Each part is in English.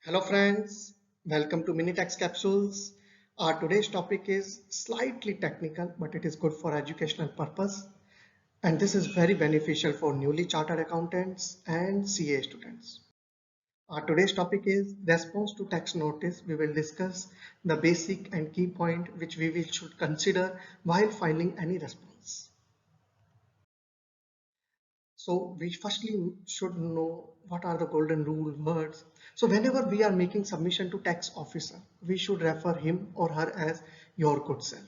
Hello friends, welcome to Mini Tax Capsules. Our today's topic is slightly technical, but it is good for educational purpose, and this is very beneficial for newly chartered accountants and CA students. Our today's topic is response to tax notice. We will discuss the basic and key point which we will should consider while filing any response. So we firstly should know what are the golden rule words. So whenever we are making submission to tax officer, we should refer him or her as your good self.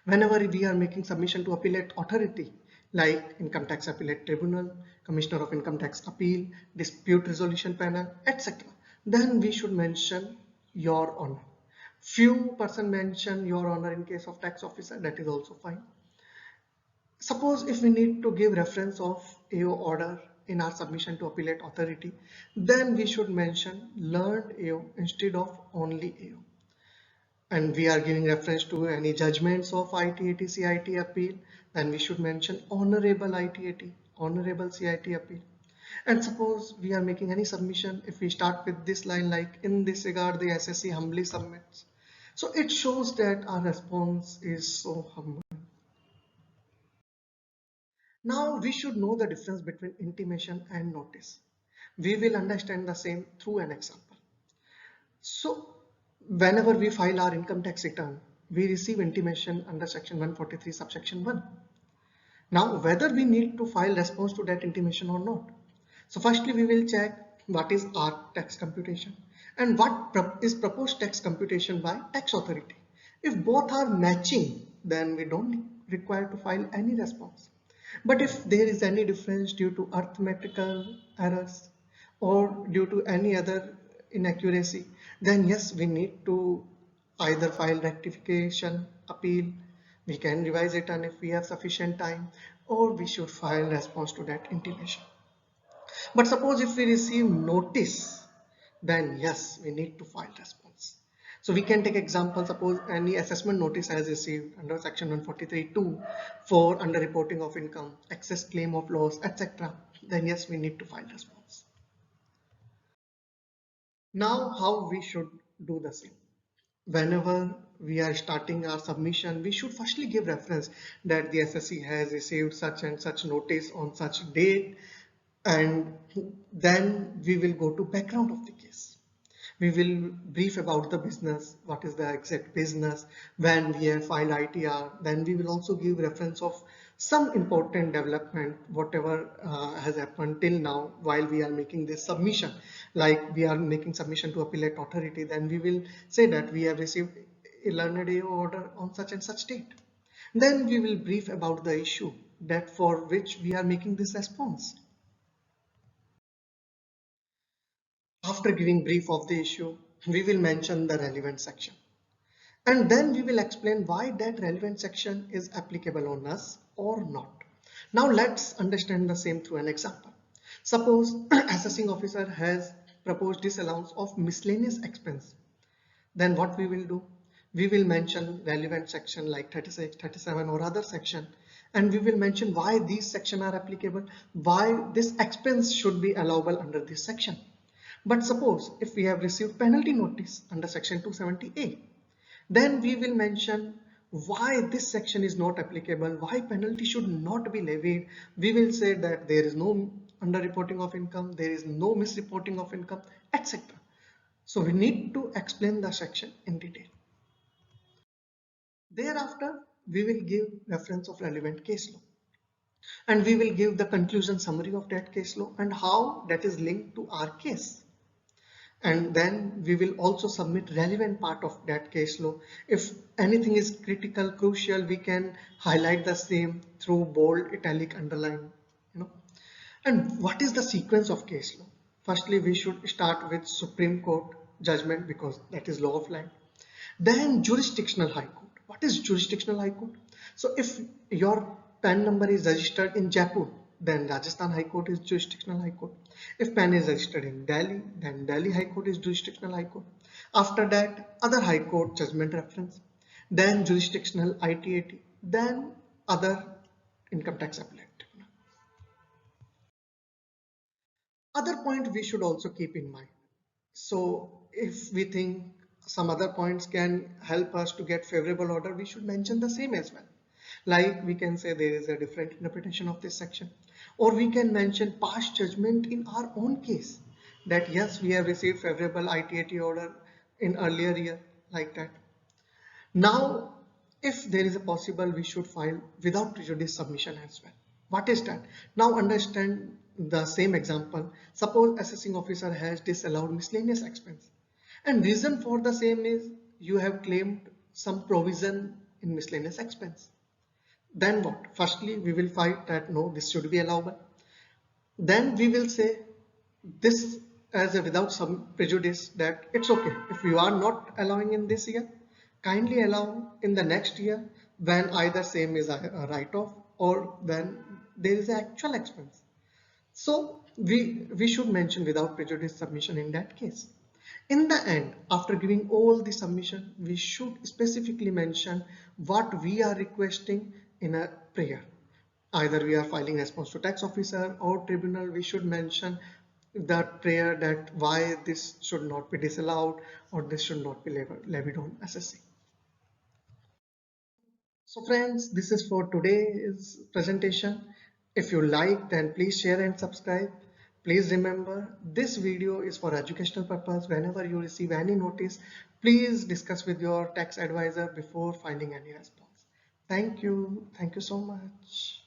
Whenever we are making submission to appellate authority, like Income Tax Appellate Tribunal, Commissioner of Income Tax Appeal, Dispute Resolution Panel, etc., then we should mention your honor. Few person mention your honor in case of tax officer, that is also fine. Suppose if we need to give reference of AO order in our submission to appellate authority, then we should mention learned AO instead of only AO. And we are giving reference to any judgments of ITAT, CIT appeal, then we should mention honorable ITAT, honorable CIT appeal. And suppose we are making any submission, if we start with this line like in this regard the SSC humbly submits. So it shows that our response is so humble. Now we should know the difference between intimation and notice. We will understand the same through an example. So whenever we file our income tax return, we receive intimation under section 143 subsection 1. Now whether we need to file response to that intimation or not. So firstly we will check what is our tax computation and what is proposed tax computation by tax authority. If both are matching, then we don't require to file any response. But if there is any difference due to arithmetical errors or due to any other inaccuracy, then yes, we need to either file rectification, appeal, we can revise it and if we have sufficient time, or we should file response to that intimation. But suppose if we receive notice, then yes, we need to file response. So we can take example, suppose any assessment notice has received under section 143(2) for underreporting of income, excess claim of loss, etc. Then yes, we need to file response. Now how we should do the same? Whenever we are starting our submission, we should firstly give reference that the SSC has received such and such notice on such date, and then we will go to background of the case. We will brief about the business, what is the exact business, when we have filed ITR. Then we will also give reference of some important development, whatever has happened till now while we are making this submission. Like we are making submission to appellate authority, then we will say that we have received a learned AO order on such and such date. Then we will brief about the issue that for which we are making this response. After giving brief of the issue, we will mention the relevant section. And then we will explain why that relevant section is applicable on us or not. Now let's understand the same through an example. Suppose assessing officer has proposed disallowance of miscellaneous expense. Then what we will do? We will mention relevant section like 36, 37 or other section, and we will mention why these sections are applicable, why this expense should be allowable under this section. But suppose if we have received penalty notice under section 270A, then we will mention why this section is not applicable, why penalty should not be levied. We will say that there is no underreporting of income, there is no misreporting of income, etc. So we need to explain the section in detail. Thereafter, we will give reference of relevant case law, and we will give the conclusion summary of that case law and how that is linked to our case. And then we will also submit relevant part of that case law. If anything is critical, crucial, we can highlight the same through bold, italic, underline, you know. And what is the sequence of case law? Firstly, we should start with Supreme Court judgment because that is law of land. Then jurisdictional high court. What is jurisdictional high court? So if your PAN number is registered in Jaipur, then Rajasthan High Court is jurisdictional high court. If PAN is registered in Delhi, then Delhi High Court is jurisdictional high court. After that, other high court judgment reference, then jurisdictional ITAT, then other income tax appellate. Other point we should also keep in mind. So if we think some other points can help us to get favorable order, we should mention the same as well. Like we can say there is a different interpretation of this section, or we can mention past judgment in our own case, that yes, we have received favorable ITAT order in earlier year, like that. Now, if there is a possible, we should file without prejudice submission as well. What is that? Now understand the same example. Suppose assessing officer has disallowed miscellaneous expense, and reason for the same is you have claimed some provision in miscellaneous expense. Then what? Firstly, we will fight that no, this should be allowable. Then we will say this as a without some prejudice, that it's okay if you are not allowing in this year, kindly allow in the next year when either same is a write-off or when there is an actual expense. So we should mention without prejudice submission in that case. In the end, after giving all the submission, we should specifically mention what we are requesting in a prayer. Either we are filing response to tax officer or tribunal, we should mention that prayer that why this should not be disallowed or this should not be levied on assessing. So friends, this is for today's presentation. If you like, then please share and subscribe. Please remember, this video is for educational purpose. Whenever you receive any notice, please discuss with your tax advisor before filing any response. Thank you. Thank you so much.